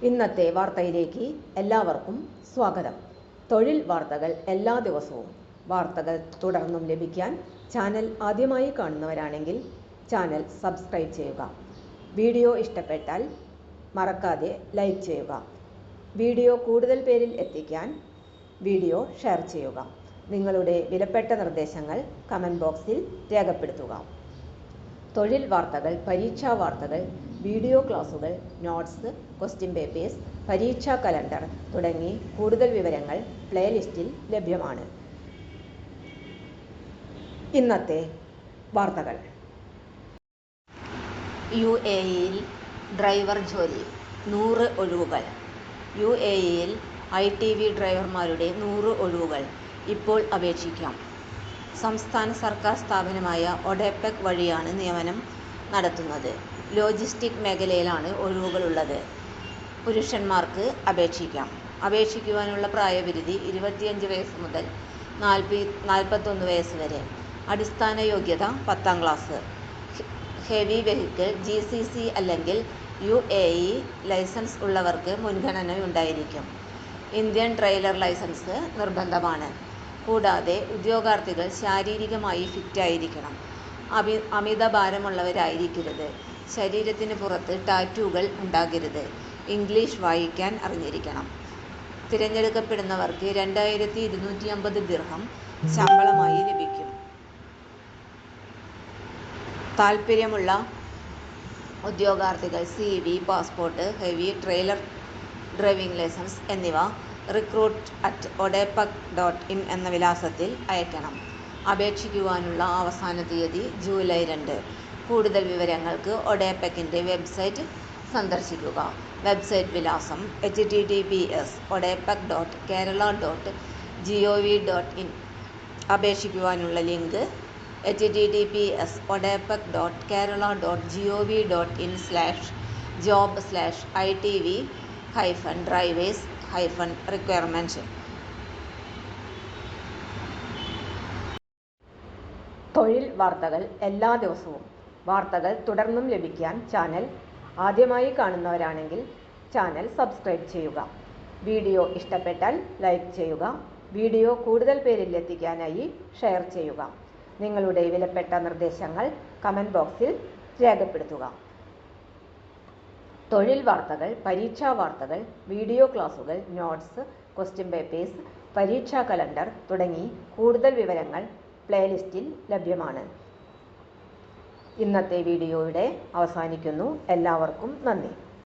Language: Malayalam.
ഇന്നത്തെ വാർത്തയിലേക്ക് എല്ലാവർക്കും സ്വാഗതം. തൊഴിൽ വാർത്തകൾ എല്ലാ ദിവസവും വാർത്തകൾ തുടർന്നും ലഭിക്കാൻ ചാനൽ ആദ്യമായി കാണുന്നവരാണെങ്കിൽ ചാനൽ സബ്സ്ക്രൈബ് ചെയ്യുക. വീഡിയോ ഇഷ്ടപ്പെട്ടാൽ മറക്കാതെ ലൈക്ക് ചെയ്യുക. വീഡിയോ കൂടുതൽ പേരിൽ എത്തിക്കാൻ വീഡിയോ ഷെയർ ചെയ്യുക. നിങ്ങളുടെ വിലപ്പെട്ട നിർദ്ദേശങ്ങൾ കമൻറ്റ് ബോക്സിൽ രേഖപ്പെടുത്തുക. തൊഴിൽ വാർത്തകൾ, പരീക്ഷാ വാർത്തകൾ, വീഡിയോ ക്ലാസുകൾ, നോട്ട്സ്, ക്വസ്റ്റ്യൻ പേപ്പേഴ്സ്, പരീക്ഷാ കലണ്ടർ തുടങ്ങി കൂടുതൽ വിവരങ്ങൾ പ്ലേലിസ്റ്റിൽ ലഭ്യമാണ്. ഇന്നത്തെ വാർത്തകൾ. UAE-യിൽ ഡ്രൈവർ ജോലി 100 ഒഴിവുകൾ. UAE-യിൽ ITV ഡ്രൈവർമാരുടെ 100 ഒഴിവുകൾ ഇപ്പോൾ അപേക്ഷിക്കാം. സംസ്ഥാന സർക്കാർ സ്ഥാപനമായ ഒഡെപെക് വഴിയാണ് നിയമനം നടത്തുന്നത്. ലോജിസ്റ്റിക് മേഖലയിലാണ് ഒഴിവുകളുള്ളത്. പുരുഷന്മാർക്ക് അപേക്ഷിക്കാം. അപേക്ഷിക്കുവാനുള്ള പ്രായപരിധി 25 വയസ്സ് മുതൽ 41 വയസ്സ് വരെ. അടിസ്ഥാന യോഗ്യത 10ാം ക്ലാസ്. ഹെവി വെഹിക്കിൾ GCC അല്ലെങ്കിൽ UAE ലൈസൻസ് ഉള്ളവർക്ക് മുൻഗണനയുണ്ടായിരിക്കും. ഇന്ത്യൻ ട്രെയിലർ ലൈസൻസ് നിർബന്ധമാണ്. കൂടാതെ ഉദ്യോഗാർത്ഥികൾ ശാരീരികമായി ഫിറ്റായിരിക്കണം. അമിതഭാരമുള്ളവരായിരിക്കരുത്. ശരീരത്തിന് പുറത്ത് ടാറ്റൂകൾ ഉണ്ടാകരുത്. ഇംഗ്ലീഷ് വായിക്കാൻ അറിഞ്ഞിരിക്കണം. തിരഞ്ഞെടുക്കപ്പെടുന്നവർക്ക് 2250 ദിർഹം ശമ്പളമായി ലഭിക്കും. താൽപ്പര്യമുള്ള ഉദ്യോഗാർത്ഥികൾ CV, passport, heavy trailer driving licence എന്നിവ recruit@odepec.in എന്ന വിലാസത്തിൽ അയക്കണം. അപേക്ഷിക്കുവാനുള്ള അവസാന തീയതി ജൂലൈ 2. കൂടുതൽ വിവരങ്ങൾക്ക് ഒഡെപെക്കിൻ്റെ വെബ്സൈറ്റ് സന്ദർശിക്കുക. വെബ്സൈറ്റ് വിലാസം https://odepec.kerala.gov.in. അപേക്ഷിക്കുവാനുള്ള ലിങ്ക് https://job/itv-drivers-requirement. തൊഴിൽ വാർത്തകൾ എല്ലാ ദിവസവും വാർത്തകൾ തുടർന്നും ലഭിക്കാൻ ചാനൽ ആദ്യമായി കാണുന്നവരാണെങ്കിൽ ചാനൽ സബ്സ്ക്രൈബ് ചെയ്യുക. വീഡിയോ ഇഷ്ടപ്പെട്ടാൽ ലൈക്ക് ചെയ്യുക. വീഡിയോ കൂടുതൽ പേരിൽ എത്തിക്കാനായി ഷെയർ ചെയ്യുക. നിങ്ങളുടെ വിലപ്പെട്ട നിർദ്ദേശങ്ങൾ കമൻറ്റ് ബോക്സിൽ രേഖപ്പെടുത്തുക. തൊഴിൽ വാർത്തകൾ, പരീക്ഷാ വാർത്തകൾ, വീഡിയോ ക്ലാസുകൾ, നോട്ട്സ്, ക്വസ്റ്റ്യൻ പേപ്പേഴ്സ്, പരീക്ഷാ കലണ്ടർ തുടങ്ങി കൂടുതൽ വിവരങ്ങൾ പ്ലേലിസ്റ്റിൽ ലഭ്യമാണ്. ഇന്നത്തെ വീഡിയോയുടെ അവസാനിക്കുന്നു. എല്ലാവർക്കും നന്ദി.